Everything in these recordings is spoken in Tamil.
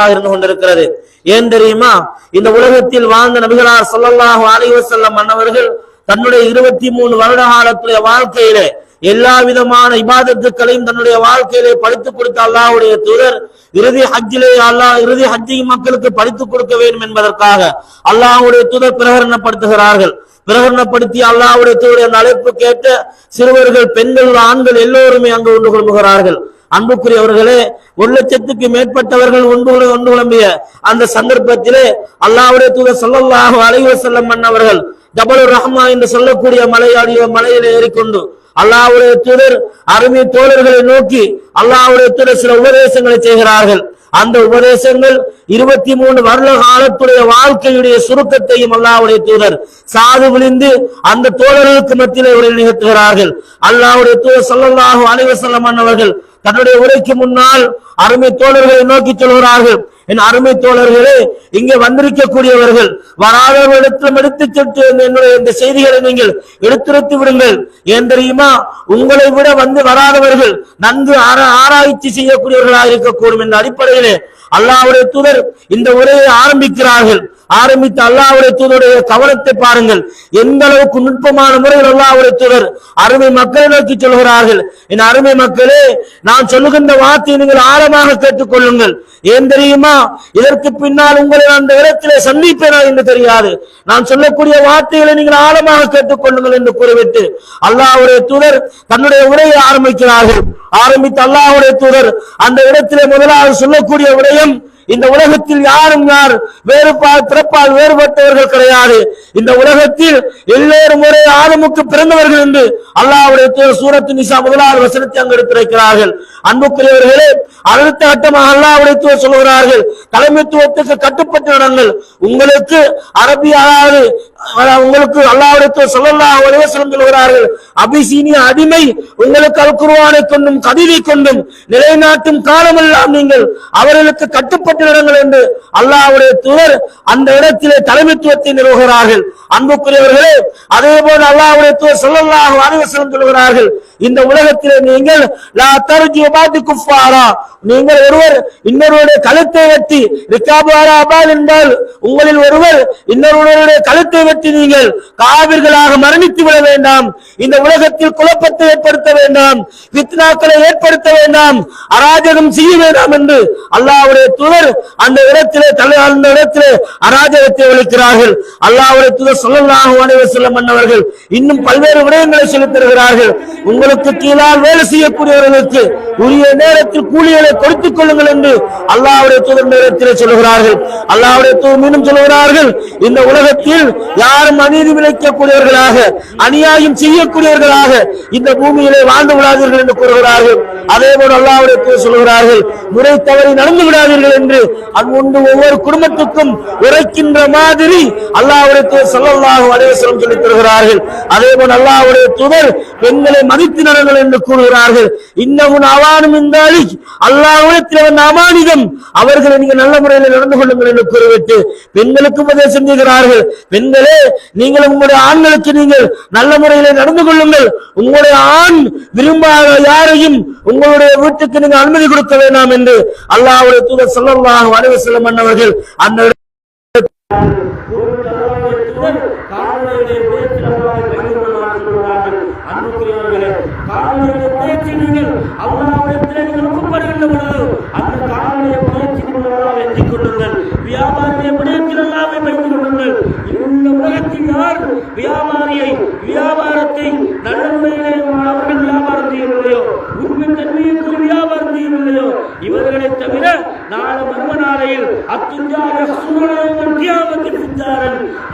இருந்து கொண்டிருக்கிறது. ஏன் தெரியுமா? இந்த உலகத்தில் வாழ்ந்த நபிகளார் ஸல்லல்லாஹு அலைஹி வஸல்லம் அன்னவர்கள் தன்னுடைய 23 வருட காலத்துடைய வாழ்க்கையிலே எல்லா விதமான இபாதத்துக்களையும் தன்னுடைய வாழ்க்கையிலே படித்துக் கொடுத்த அல்லாஹ்வுடைய தூதர் இறுதி ஹஜ்ஜை மக்களுக்கு படித்துக் கொடுக்க வேண்டும் என்பதற்காக அல்லாஹ்வுடைய தூதர் பிரகடனப்படுத்தி அல்லாஹ்வுடைய தூதருடைய அழைப்பு கேட்ட சிறுவர்கள், பெண்கள், ஆண்கள் எல்லோருமே அங்கு ஒன்று கொள்கிறார்கள். அன்புக்குரியவர்களே, 1 லட்சத்துக்கு மேற்பட்டவர்கள் ஒன்று குழம்பிய அந்த சந்தர்ப்பத்திலே அல்லாஹ்வுடைய தூதர் ஸல்லல்லாஹு அலைஹி வஸல்லம் அன்னவர்கள் ஜபலுர் ரஹ்மா என்று சொல்லக்கூடிய மலையிலே ஏறிக்கொண்டு அல்லாஹ்வுடைய தூதர் அருமை தோழர்களை நோக்கி அல்லாஹ்வுடைய தூதர் சில உபதேசங்களை செய்கிறார்கள். அந்த உபதேசங்கள் 23 வருட காலத்துடைய வாழ்க்கையுடைய சுருக்கத்தையும் அல்லாஹ்வுடைய தூதர் சாது விழிந்து அந்த தோழர்களுக்கு மத்தியிலே உரை நிகழ்த்துகிறார்கள். அல்லாஹ்வுடைய தூதர் ஸல்லல்லாஹு அலைஹி வஸல்லம் அவர்கள் தன்னுடைய உரைக்கு முன்னால் அருமை தோழர்களை நோக்கி சொல்கிறார்கள், என் அருமை தோழர்களே, இங்கே வந்திருக்கக்கூடியவர்கள் வராதவர்களிடத்திலும் எடுத்து என்னுடைய இந்த செய்திகளை நீங்கள் எடுத்துரைத்து விடுங்கள். ஏன் தெரியுமா? உங்களை விட வராதவர்கள் நன்கு ஆராய்ச்சி செய்யக்கூடியவர்களாக இருக்கக்கூடும் என்ற அடிப்படையிலே அல்லாஹ்வுடைய தூதர் இந்த உரையை ஆரம்பிக்கிறார்கள். ஆரம்பித்த அல்லாஹ்வுடைய தூதருடைய கவனத்தை பாருங்கள். எந்த அளவுக்கு நுட்பமான முறையில் அல்லாஹ்வுடைய தூதர் அருமை மக்களை நோக்கி சொல்கிறார்கள், என் அருமை மக்களே, நான் சொல்லுகின்ற வார்த்தையை நீங்கள் ஆழமாக கேட்டுக்கொள்ளுங்கள். ஏன் தெரியுமா? இதற்கு பின்னால் உங்களை அந்த இடத்திலே சந்திப்பேனா என்று தெரியாது. நான் சொல்லக்கூடிய வார்த்தைகளை நீங்கள் ஆழமாக கேட்டுக்கொள்ளுங்கள் என்று கூறிவிட்டு அல்லாஹ்வுடைய தூதர் தன்னுடைய உரையை ஆரம்பிக்கிறார்கள். ஆரம்பித்த அல்லாஹ்வுடைய தூதர் அந்த இடத்திலே முதலாவது சொல்லக்கூடிய விடயம், இந்த உலகத்தில் யாரும் பிறப்பால் வேறுபட்டவர்கள் கிடையாது. இந்த உலகத்தில் எல்லோரும் ஒரே ஆதமுக்கு பிறந்தவர்கள் என்று அல்லாஹ்வுடைய தூதர் சூரத்து நிசா 1வது வசனத்தை அங்கு எடுத்துரைக்கிறார்கள். அன்புக்குரியவர்களே, அடுத்த கட்டமாக அல்லாஹ்வுடைய தூதர் சொல்கிறார்கள், தலைமைத்துவத்துக்கு கட்டுப்பட்டு நடங்கள். உங்களுக்கு அரபியாவது உங்களுக்கு அல்லாஹ்வுடைய தூதர் ஸல்லல்லாஹு அலைஹி வஸல்லம் சொல்கிறார்கள், அபிசீனிய அடிமை உங்களுக்கு அல் குர்ஆனை கொண்டும் கதிரை கொண்டும் நிலைநாட்டும் காலமெல்லாம் நீங்கள் அவர்களுக்கு கட்டுப்பட்டு நடங்கள் என்று அல்லாஹ்வுடைய தூதர் அந்த இடத்திலே தலைமைத்துவத்தை நிறுவுகிறார்கள். அன்புக்குரியவர்களே, அதே போல அல்லாஹ்வுடைய தூதர் ஸல்லல்லாஹு அலைஹி வஸல்லம் சொல்கிறார்கள், இந்த உலகத்திலே நீங்கள் லா தர்ஜிஉ பாதி குஃபாரா, நீங்கள் ஒருவர் இன்னொருவருடைய கழுத்தை வெட்டி ரிகாபு அபால் என்றால் உங்களில் ஒருவர் இன்னொருவருடைய கழுத்தை வெட்டி நீங்கள் காவிர்களாக மரணித்து விட வேண்டாம். இந்த உலகத்தில் குழப்பத்தை ஏற்படுத்த வேண்டாம், ஃபித்னாக்களை ஏற்படுத்த வேண்டாம், அராஜகம் செய்ய வேண்டாம் என்று அல்லாஹ்வுடைய தூதர் அந்த இடத்திலே அராஜகத்தை ஒழிக்கிறார்கள். அல்லாஹ்வுடைய தூதர் ஸல்லல்லாஹு அலைஹி வஸல்லம் அன்னவர்கள் இன்னும் பல்வேறு விடயங்களை சொல்லித் தருகிறார்கள். உங்களுக்கு கீழால் வேலை செய்யக்கூடியவர்களுக்கு உரிய நேரத்தில் கூலிகளை கொடுத்துக் கொள்ளுங்கள் என்று அல்லாஹ்வுடைய தூதர் நேரத்திலே சொல்கிறார்கள். அல்லாஹ்வுடைய தூதர் மீண்டும் சொல்கிறார்கள், இந்த உலகத்தில் யாரும் அநீதி விளைக்கக்கூடியவர்களாக அநியாயம் செய்யக்கூடியவர்களாக இந்த பூமியிலே வாழ்ந்து விடாதீர்கள் என்று கூறுகிறார்கள். அதே போல அல்லாஹ்வுடைய தூதர் சொல்கிறார்கள், முறை தவறி நடந்து விடாதீர்கள் என்று அங்குண்டு ஒவ்வொரு குடும்பத்துக்கும் உரைக்கின்ற மாதிரி அல்லாஹ்வுடைய தூதர் ஸல்லல்லாஹு அலைஹி வஸல்லம் சொல்லித் தருகிறார்கள். அதே போல அல்லாஹ்வுடைய தூதர் பெண்களை மதித்து நடங்கள் என்று கூறுகிறார்கள். இன்னமும் அவானும் இந்த அல்லாஹ்விடத்தில் வந்த அமானிதம், அவர்களை நீங்கள் நல்ல முறையில் நடந்து கொள்ளுங்கள் என்று கூறிவிட்டு பெண்களுக்கு உபதேசம் செய்கிறார்கள். பெண்களே, நீங்கள் உங்களுடைய ஆண்களுக்கு நீங்கள் நல்ல முறையிலே நடந்து கொள்ளுங்கள். உங்களுடைய ஆண் விரும்பாத யாரையும் உங்களுடைய வீட்டுக்கு நீங்கள் அனுமதி கொடுக்க வேண்டாம் என்று அல்லாஹ்வுடைய தூதர் ஸல்லல்லாஹு அலைஹி வஸல்லம் அவர்கள் அந்த வியாபாரியை வியாபாரத்தை நல்ல முறையிலே அவர்கள் வியாபாரம் செய்யவில்லையோ, உண்மை தன்மையுக்கு வியாபாரம் செய்யவில்லையோ, இவர்களை தவிர நாளை மர்மநாளையில்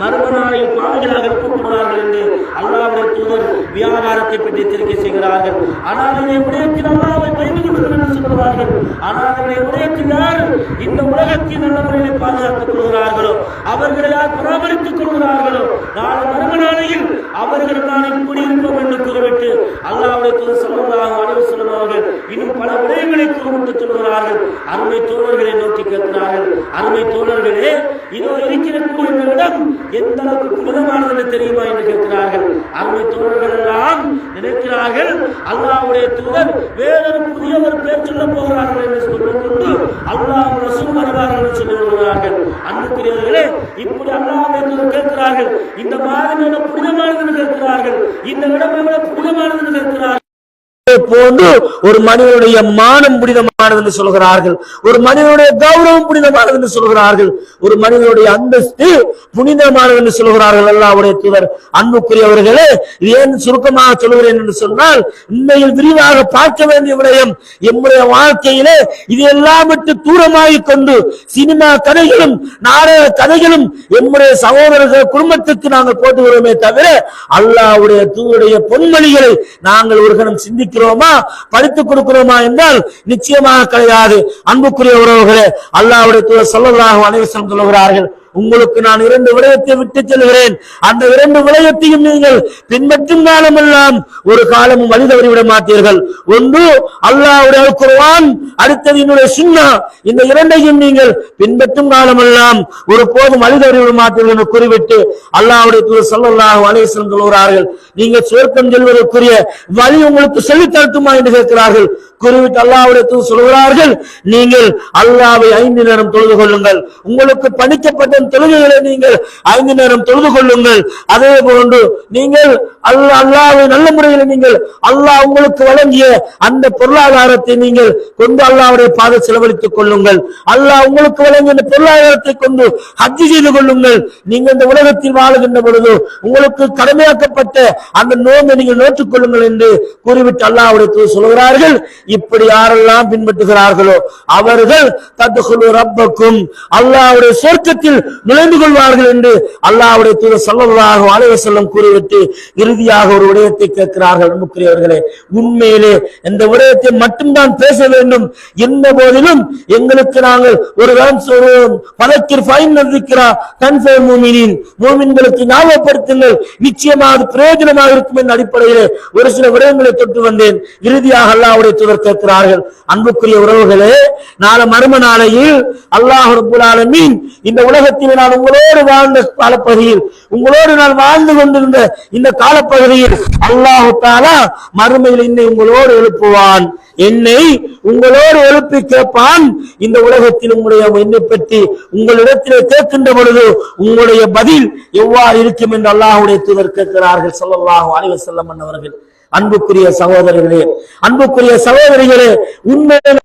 மர்மநாளையில் பாவிகளாக இருக்கப்படுவார்கள் என்று அல்லாஹ்வுடைய தூதர் வியாபாரத்தை பற்றி எச்சரிக்கை செய்கிறார்கள். ஆனால் இதை விடயத்தில் அல்லாஹ்வை பயந்து கொள்ளுங்கள் என்று சொல்கிறார்கள். ஆனால் இதை விடயத்தில் யார் இந்த உலகத்தில் நல்ல முறையில் பாதுகாத்துக் கொள்கிறார்களோ, அவர்களை யார் பராமரித்துக் கொள்கிறார்களோ, நாளை மர்மநாளையில் அவர்கள் தான் இப்படி இருப்போம் என்று கூறிவிட்டு அல்லாஹ்வுடைய தூதர் ஸல்லல்லாஹு அலைஹி வஸல்லம் அவர்கள் இன்னும் பல விடயங்களை கூறிவிட்டு சொல்கிறார்கள். அருமை தோழர்களே, தோழர்களை நோக்கி கேட்கிறார்கள், அருமை தோழர்களே, இதோ இருக்கிறக்கூடிய இந்த இடம் எந்த அளவுக்கு புனிதமானது தெரியுமா என்று கேட்கிறார்கள். அருமை தோழர்கள் எல்லாம் நினைக்கிறார்கள், அல்லாஹ்வுடைய தூதர் வேறொரு புதிய ஒரு பேர் சொல்ல போகிறார்கள் என்று சொல்லிக்கொண்டு அல்லாஹ் ரசூல் வருவார்கள் என்று சொல்லி வருகிறார்கள். அன்புக்குரியவர்களே, இப்படி அல்லாஹ்வுடைய தூதர் கேட்கிறார்கள், இந்த மாதம் எவ்வளவு புனிதமானது என்று கேட்கிறார்கள், இந்த இடம் எவ்வளவு புனிதமானது என்று கேட்கிறார்கள். போன்று ஒரு மனிதனுடைய மானம் புனிதமானது என்று சொல்கிறார்கள், ஒரு மனிதனுடைய கௌரவம் புனிதமானது என்று சொல்கிறார்கள், ஒரு மனிதனுடைய அந்தஸ்து புனிதமானது என்று சொல்கிறார்கள் அல்லாஹ்வுடைய தூதர். அன்புக்குரியவர்களே, ஏன் சுருக்கமாக சொல்கிறேன் என்று சொன்னால், உண்மையில் விரிவாக பார்க்க வேண்டிய விடயம் எம்முடைய வாழ்க்கையிலே இது எல்லாம் விட்டு தூரமாகிக் கொண்டு சினிமா கதைகளும் நாடக கதைகளும் எம்முடைய சகோதரர்கள் குடும்பத்துக்கு நாங்கள் போட்டு வருவோமே தவிர அல்லாஹ்வுடைய தூதருடைய பொன்மொழிகளை நாங்கள் ஒரு கணம் சிந்திக்கிறோமா, படித்துக் கொடுக்கிறோமா என்றால் நிச்சயமாக கிடையாது. அன்புக்குரிய உறவுகளே, அல்லாஹ்வுடைய தூதர் ஸல்லல்லாஹு அலைஹி வஸல்லம் சொல்கிறார்கள், உங்களுக்கு நான் 2 விடயத்தை விட்டு செல்கிறேன், அந்த 2 விடயத்தையும் நீங்கள் பின்பற்றும் காலமெல்லாம் ஒரு காலமும் வழி தவறிவிட மாட்டீர்கள். ஒன்று அல்லாஹ்வுடைய குர்ஆன், அடுத்தது என்னுடைய சுன்னா. இந்த 2ஐயும் நீங்கள் பின்பற்றும் காலமெல்லாம் ஒரு போதும் வழி தவறிவிட மாட்டீர்கள் என்று கூறிவிட்டு அல்லாஹ்வுடைய தூதர் ஸல்லல்லாஹு அலைஹி வஸல்லம் சொல்கிறார்கள், நீங்க சொர்க்கம் செல்வதற்குரிய வழி உங்களுக்கு சொல்லித் தரட்டுமா என்று கேட்கிறார்கள். கூறிவிட்டு அல்லாஹ்வுடைய தூதர் சொல்கிறார்கள், நீங்கள் அல்லாஹ்வை 5 நேரம் தொழுது கொள்ளுங்கள், உங்களுக்கு பணிக்கப்பட்ட தொழுகைகளை நீங்கள் 5 நேரம் தொழுது கொள்ளுங்கள். அதே போன்று நீங்கள் அல்லாஹ்வை நல்ல முறையில் நீங்கள் அல்லாஹ் உங்களுக்கு வழங்கிய அந்த பொருளாதாரத்தை நீங்கள் கொண்டு அல்லாஹ்வுடைய பாதை செலவழித்துக் கொள்ளுங்கள். அல்லாஹ் உங்களுக்கு வழங்கிய அந்த பொருளாதாரத்தை கொண்டு ஹஜ் செய்து கொள்ளுங்கள். நீங்க இந்த உலகத்தில் வாழுகின்ற பொழுது உங்களுக்கு கடமையாக்கப்பட்ட அந்த நோன்பை நீங்கள் நோற்றுக் கொள்ளுங்கள் என்று கூறிவிட்டு அல்லாஹ்வுடைய தூதர் சொல்கிறார்கள், இப்படி யாரெல்லாம் பின்பற்றுகிறார்களோ அவர்கள் தத்குலு ரப்பக்கும், அல்லாஹ்வுடைய சொர்க்கத்தில் நுழைந்து கொள்வார்கள் என்று அல்லாஹ்வுடைய தூதர் ஸல்லல்லாஹு அலைஹி வஸல்லம் கூறிவிட்டு இறுதியாக ஒரு விடயத்தை கேட்கிறார்கள். அன்புக்குரியவர்களே, உண்மையிலே இந்த விடயத்தை மட்டும்தான் பேச வேண்டும் என்ற போதிலும் எங்களுக்கு நாங்கள் ஒரு பதக்கிர் ஃபைன் நதிக்கிறா தன்ஃபை மூமினின், மூமின்களுக்கு ஞாபகப்படுத்துங்கள், நிச்சயமாக பிரயோஜனமாக இருக்கும் என்ற அடிப்படையிலே ஒரு சில விடயங்களை தொட்டு வந்தேன். இறுதியாக அல்லாஹ்வுடைய தூதர் கேட்கிறார்கள், அன்புக்குரிய உறவுகளே, நாளை மறும நாளையில் அல்லாஹ் ரப்பல் ஆலமீன் இந்த உலகத்தில் நான் உங்களோடு வாழ்ந்த காலப்பகுதியில், உங்களோடு நான் வாழ்ந்து கொண்டிருந்த இந்த காலப்பகுதியில் அல்லாஹ் தஆலா மறுமையில் என்னை உங்களோடு எழுப்புவான், என்னை உங்களோடு எழுப்பி கேட்பான், இந்த உலகத்தில் உங்களுடைய என்னை பற்றி உங்களிடத்திலே கேட்கின்ற பொழுது உங்களுடைய பதில் எவ்வாறு இருக்கும் என்று அல்லாஹ்வுடைய தூதர் கேட்கிறார்கள் ஸல்லல்லாஹு அலைஹி வஸல்லம் அவர்கள். அன்புக்குரிய சகோதரர்களே, அன்புக்குரிய சகோதரிகளே, உண்மையிலே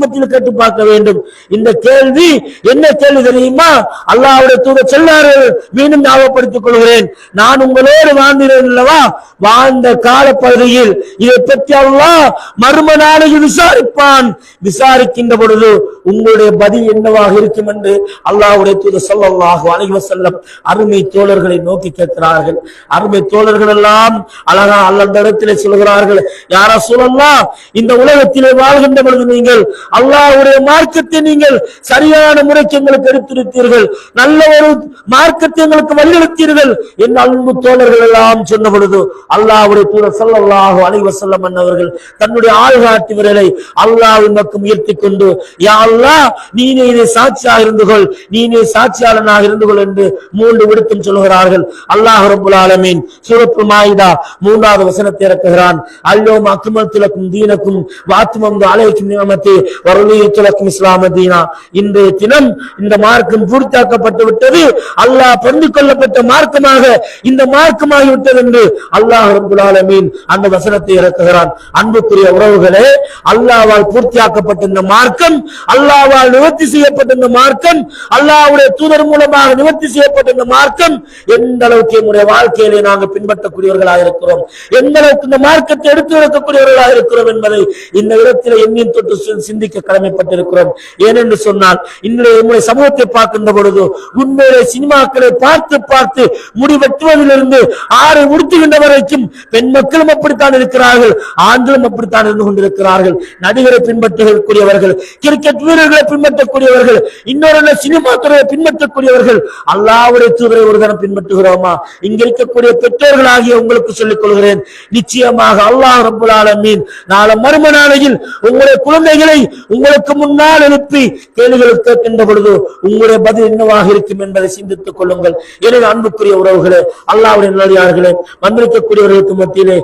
மத்தியில் கேட்டு பார்க்க வேண்டும். இந்த கேள்வி என்ன கேள்வி தெரியுமா? அல்லாஹ்வுடைய தூதர் சொன்னார்கள், மீண்டும் ஞாபகப்படுத்திக் கொள்கிறேன், நான் உங்களோடு வாழ்ந்தேன் அல்லவா, வாழ்ந்த காலப்பகுதியில் இதை பற்றி அல்லாஹ் மர்ம நாளையில் விசாரிப்பான், விசாரிக்கின்ற பொழுது உங்களுடைய பதில் என்னவாக இருக்கும் என்று அல்லாஹ்வுடைய தூதர் ஸல்லல்லாஹு அலைஹி வஸல்லம் அருமை தோழர்களை நோக்கி கேட்கிறார்கள். அருமை தோழர்கள் எல்லாம் அழகா அல்லாஹ்விடத்திலே சொல்கிறார்கள், யா ரசூலல்லாஹ், இந்த உலகத்திலே வாழ்கின்ற பொழுது நீங்கள் அல்லாஹ்வுடைய மார்க்கத்தை நீங்கள் சரியான முறைக்கு எங்களுக்கு எடுத்துரைத்தீர்கள், நல்ல ஒரு மார்க்கத்தை எங்களுக்கு வழிநடத்தீர்கள் என் அன்பு தோழர்கள் எல்லாம் சொன்ன பொழுது அல்லாஹ்வுடைய தூதர் ஸல்லல்லாஹு அலைஹி வஸல்லம் அவர்கள் தன்னுடைய ஆள்காட்டி விரலை அல்லாஹ்வின் பக்கம் உயர்த்திக் கொண்டு, யா அல்லாஹ், நீனே இதை சாட்சியாக இருந்து கொள், நீனே சாட்சியாளனாக இருந்து கொள் என்று 3 விடுத்தம் சொல்கிறார்கள். அல்லாஹ் ரப்பல் ஆலமீன் சூரத்துல் மாயிதா 3வது வசனத்தை இறக்குகிறான், அல்யௌம அக்மல்து லக்கும் தீனக்கும் வ அத்மம்து அலைக்கும் நிஅமதி வ ரலீது லக்கும் இஸ்லாம தீனா. இன்றைய தினம் இந்த மார்க்கம் பூர்த்தியாக்கப்பட்டு விட்டது, அல்லாஹ் பந்து கொள்ளப்பட்ட மார்க்கமாக இந்த மார்க்கமாகி விட்டது என்று அல்லாஹ் ரப்பல் ஆலமீன் அந்த வசனத்தை இறக்குகிறான். அன்புக்குரிய உறவுகளே, அல்லாஹ்வால் பூர்த்தியாக்கப்பட்ட இந்த மார்க்கம், அல்லாஹ்வால் நிவர்த்தி செய்யப்பட்ட இந்த மார்க்கம், அல்லாஹ்வுடைய தூதர் மூலமாக நிவர்த்தி செய்யப்பட்ட இந்த மார்க்கம் எந்த அளவுக்கு நம்முடைய வாழ்க்கையிலே நாங்கள் பின்பற்றக்கூடியவர்களாக இருக்கிறோம், எந்த அளவுக்கு இந்த மார்க்கத்தை எடுத்து வைக்கக்கூடியவர்களாக இருக்கிறோம் என்பதை இந்த இடத்திலே எண்ணின் தொட்டு சிந்திக்க கடமைப்பட்டிருக்கிறோம். ஏனென்று சொன்னால் இன்றைய நம்முடைய சமூகத்தை பார்க்கின்ற பொழுது உண்மையிலே சினிமாக்களை பார்த்து பார்த்து முடிவெட்டுவதிலிருந்து ஆறை உடுத்துகின்ற வரைக்கும் பெண் மக்களும் அப்படித்தான் இருக்கிறார்கள், ஆண்களும் அப்படித்தான் இருந்து கொண்டிருக்கிறார்கள். நடிகரை பின்பற்றக்கூடியவர்கள், கிரிக்கெட் வீரர்களை பின்பற்றக்கூடியவர்கள், இன்னொரு சினிமா துறையை பின்பற்றக்கூடியவர்கள், அல்லாஹ்வுடைய தூதரை ஒரு தரம் பின்பற்றுகிறோமா? இங்க இருக்கக்கூடிய பெற்றோர்களாகிய உங்களுக்கு சொல்லிக் கொள்கிறேன், நிச்சயமாக அல்லாஹ் ரப்பல் ஆலமீன் நாளை மறும நாளையில் உங்களுடைய குழந்தை குழந்தைகளை உங்களுக்கு முன்னால் எழுப்பி கேள்விகள் கேட்கின்ற பொழுது உங்களுடைய பதில் என்னவாக இருக்கும் என்பதை சிந்தித்துக் கொள்ளுங்கள். எனவே அன்புக்குரிய உறவுகளே, அல்லாஹ்வுடைய நல்லடியார்களே, வந்திருக்கக்கூடியவர்களுக்கு மத்தியிலே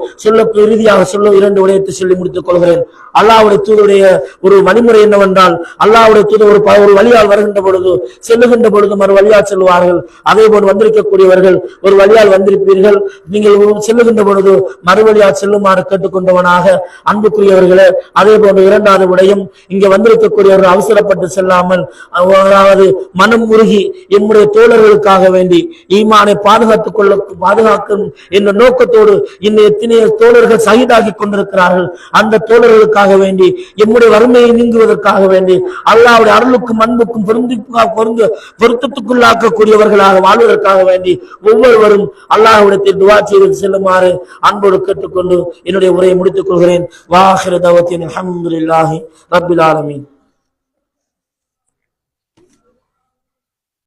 இறுதியாக சொல்ல 2 விடயத்தை சொல்லி முடித்துக் கொள்கிறேன். அல்லாஹ்வுடைய தூதருடைய ஒரு வழிமுறை என்னவென்றால், அல்லாஹ்வுடைய தூதர் ஒரு வழியால் வருகின்ற பொழுது செல்லுகின்ற பொழுது மறு வழியால் செல்வார்கள். அதே போல் வந்திருக்கக்கூடியவர்கள் ஒரு வழியால் வந்திருப்பீர்கள், நீங்கள் செல்லுகின்ற பொழுது மறுவழியால் செல்லுமாறு கேட்டுக்கொண்டவனாக அன்புக்குரியவர்களே. அதே போன்று 2வது விடயம், இங்கே வந்திருக்கக்கூடியவர்கள் அவசரப்பட்டு செல்லாமல், அதாவது மனம் உருகி எம்முடைய தோழர்களுக்காக வேண்டி ஈமானை பாதுகாக்கும் என்ற நோக்கத்தோடு இன்னும் எத்தனையோ தோழர்கள் சகிதாகி கொண்டிருக்கிறார்கள். அந்த தோழர்களுக்காக வேண்டி எம்முடைய வறுமையை நீங்குவதற்காக வேண்டி அல்லாஹ்வுடைய அருளுக்கும் அன்புக்கும் பொருத்தத்துக்குள்ளாக்கக்கூடியவர்களாக வாழ்வதற்காக வேண்டி ஒவ்வொருவரும் அல்லாஹ்விடத்தில் துஆ செய்து செல்லுமாறு அன்போடு கேட்டுக்கொண்டு என்னுடைய உரையை முடித்துக் கொள்கிறேன். வாஹிரு தஅவத்தின் அல்ஹம்துலில்லாஹி ரப்பில் ஆலமீன்.